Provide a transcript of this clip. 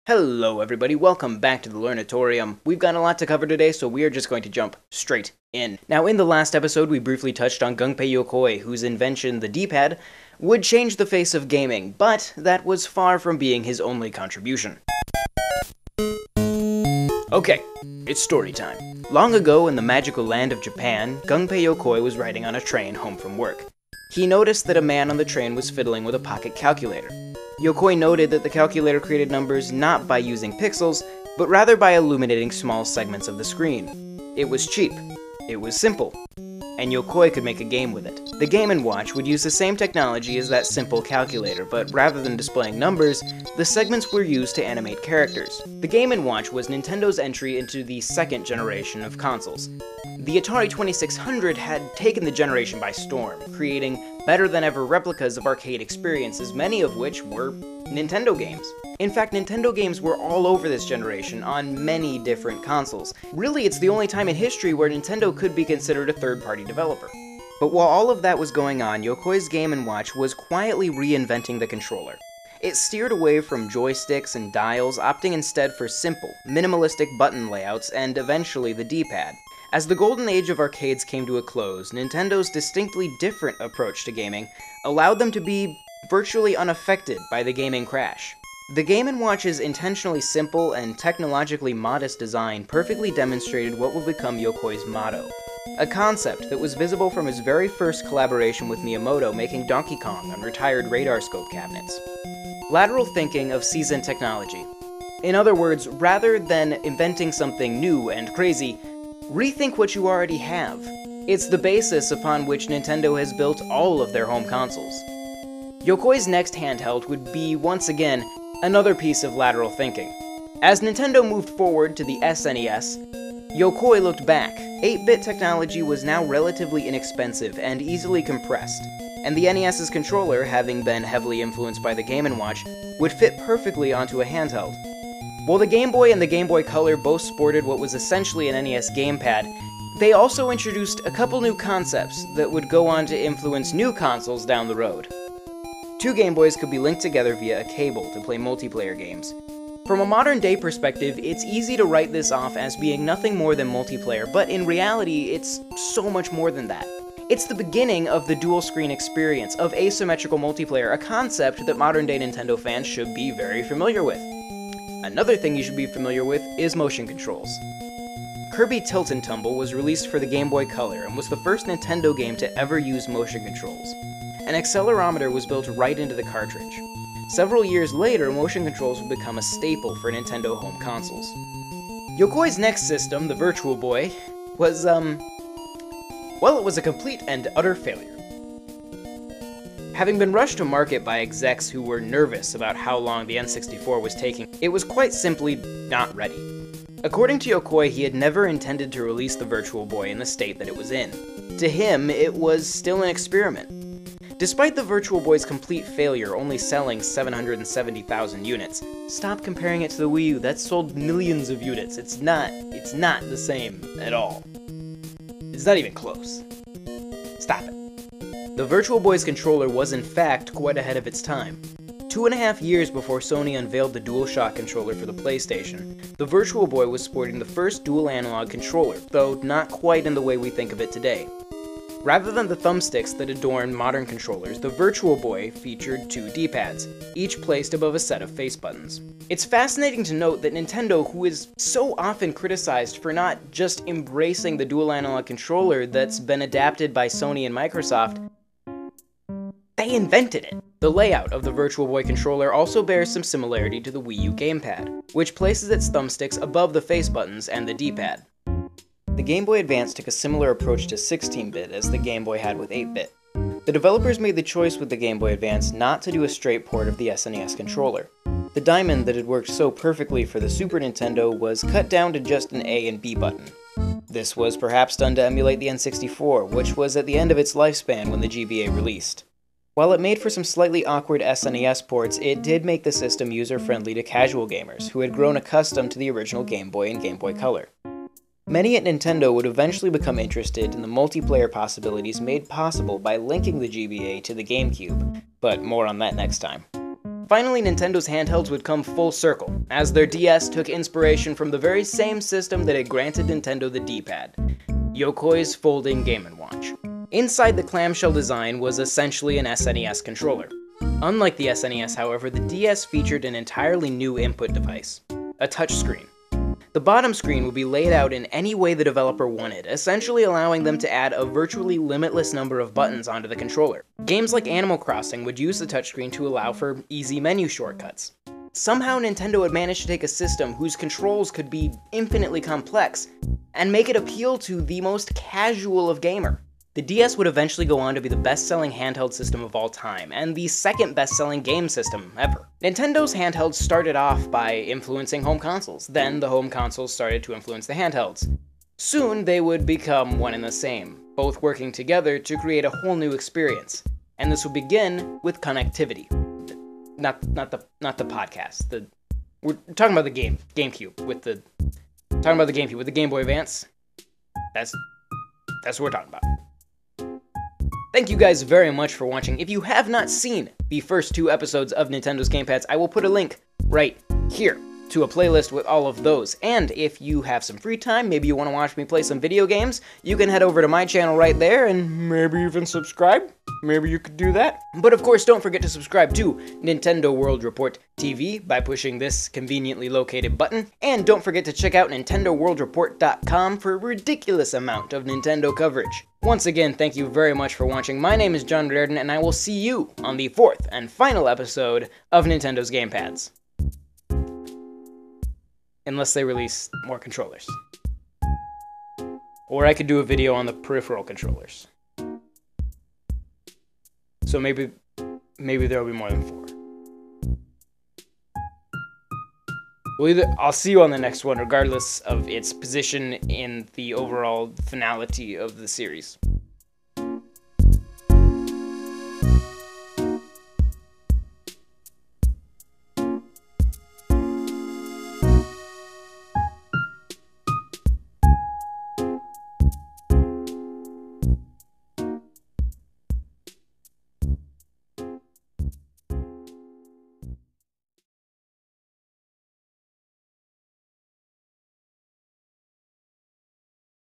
Hello everybody, welcome back to the Learnatorium. We've got a lot to cover today, so we are just going to jump straight in. Now, in the last episode, we briefly touched on Gunpei Yokoi, whose invention, the D-pad, would change the face of gaming, but that was far from being his only contribution. Okay, it's story time. Long ago in the magical land of Japan, Gunpei Yokoi was riding on a train home from work. He noticed that a man on the train was fiddling with a pocket calculator. Yokoi noted that the calculator created numbers not by using pixels, but rather by illuminating small segments of the screen. It was cheap, it was simple, and Yokoi could make a game with it. The Game & Watch would use the same technology as that simple calculator, but rather than displaying numbers, the segments were used to animate characters. The Game & Watch was Nintendo's entry into the second generation of consoles. The Atari 2600 had taken the generation by storm, creating better-than-ever replicas of arcade experiences, many of which were Nintendo games. In fact, Nintendo games were all over this generation on many different consoles. Really, it's the only time in history where Nintendo could be considered a third-party developer. But while all of that was going on, Yokoi's Game & Watch was quietly reinventing the controller. It steered away from joysticks and dials, opting instead for simple, minimalistic button layouts and eventually the D-pad. As the golden age of arcades came to a close, Nintendo's distinctly different approach to gaming allowed them to be virtually unaffected by the gaming crash. The Game & Watch's intentionally simple and technologically modest design perfectly demonstrated what would become Yokoi's motto, a concept that was visible from his very first collaboration with Miyamoto making Donkey Kong on retired radarscope cabinets. Lateral thinking of seasoned technology. In other words, rather than inventing something new and crazy, rethink what you already have. It's the basis upon which Nintendo has built all of their home consoles. Yokoi's next handheld would be, once again, another piece of lateral thinking. As Nintendo moved forward to the SNES, Yokoi looked back. 8-bit technology was now relatively inexpensive and easily compressed, and the NES's controller, having been heavily influenced by the Game & Watch, would fit perfectly onto a handheld. While the Game Boy and the Game Boy Color both sported what was essentially an NES gamepad, they also introduced a couple new concepts that would go on to influence new consoles down the road. Two Game Boys could be linked together via a cable to play multiplayer games. From a modern-day perspective, it's easy to write this off as being nothing more than multiplayer, but in reality, it's so much more than that. It's the beginning of the dual-screen experience, of asymmetrical multiplayer, a concept that modern-day Nintendo fans should be very familiar with. Another thing you should be familiar with is motion controls. Kirby Tilt and Tumble was released for the Game Boy Color and was the first Nintendo game to ever use motion controls. An accelerometer was built right into the cartridge. Several years later, motion controls would become a staple for Nintendo home consoles. Yokoi's next system, the Virtual Boy, was, well, it was a complete and utter failure. Having been rushed to market by execs who were nervous about how long the N64 was taking, it was quite simply not ready. According to Yokoi, he had never intended to release the Virtual Boy in the state that it was in. To him, it was still an experiment. Despite the Virtual Boy's complete failure only selling 770,000 units, stop comparing it to the Wii U, that sold millions of units. It's not the same at all. It's not even close. Stop it. The Virtual Boy's controller was in fact quite ahead of its time. 2.5 years before Sony unveiled the DualShock controller for the PlayStation, the Virtual Boy was sporting the first dual analog controller, though not quite in the way we think of it today. Rather than the thumbsticks that adorn modern controllers, the Virtual Boy featured two D-pads, each placed above a set of face buttons. It's fascinating to note that Nintendo, who is so often criticized for not just embracing the dual analog controller that's been adapted by Sony and Microsoft, they invented it! The layout of the Virtual Boy controller also bears some similarity to the Wii U gamepad, which places its thumbsticks above the face buttons and the D-pad. The Game Boy Advance took a similar approach to 16-bit as the Game Boy had with 8-bit. The developers made the choice with the Game Boy Advance not to do a straight port of the SNES controller. The diamond that had worked so perfectly for the Super Nintendo was cut down to just an A and B button. This was perhaps done to emulate the N64, which was at the end of its lifespan when the GBA released. While it made for some slightly awkward SNES ports, it did make the system user-friendly to casual gamers who had grown accustomed to the original Game Boy and Game Boy Color. Many at Nintendo would eventually become interested in the multiplayer possibilities made possible by linking the GBA to the GameCube, but more on that next time. Finally, Nintendo's handhelds would come full circle, as their DS took inspiration from the very same system that had granted Nintendo the D-pad, Yokoi's folding Game & Watch. Inside the clamshell design was essentially an SNES controller. Unlike the SNES, however, the DS featured an entirely new input device, a touchscreen. The bottom screen would be laid out in any way the developer wanted, essentially allowing them to add a virtually limitless number of buttons onto the controller. Games like Animal Crossing would use the touchscreen to allow for easy menu shortcuts. Somehow Nintendo had managed to take a system whose controls could be infinitely complex and make it appeal to the most casual of gamer. The DS would eventually go on to be the best-selling handheld system of all time, and the second best-selling game system ever. Nintendo's handhelds started off by influencing home consoles, then the home consoles started to influence the handhelds. Soon they would become one and the same, both working together to create a whole new experience, and this would begin with connectivity. Not the podcast. We're talking about the GameCube with the Game Boy Advance. That's what we're talking about. Thank you guys very much for watching. If you have not seen the first 2 episodes of Nintendo's Gamepads, I will put a link right here to a playlist with all of those. And if you have some free time, maybe you want to watch me play some video games, you can head over to my channel right there and maybe even subscribe. Maybe you could do that. But of course, don't forget to subscribe to Nintendo World Report TV by pushing this conveniently located button. And don't forget to check out NintendoWorldReport.com for a ridiculous amount of Nintendo coverage. Once again, thank you very much for watching. My name is John Reardon, and I will see you on the 4th and final episode of Nintendo's Gamepads. Unless they release more controllers. Or I could do a video on the peripheral controllers. So maybe there will be more than 4. I'll see you on the next one, regardless of its position in the overall finality of the series.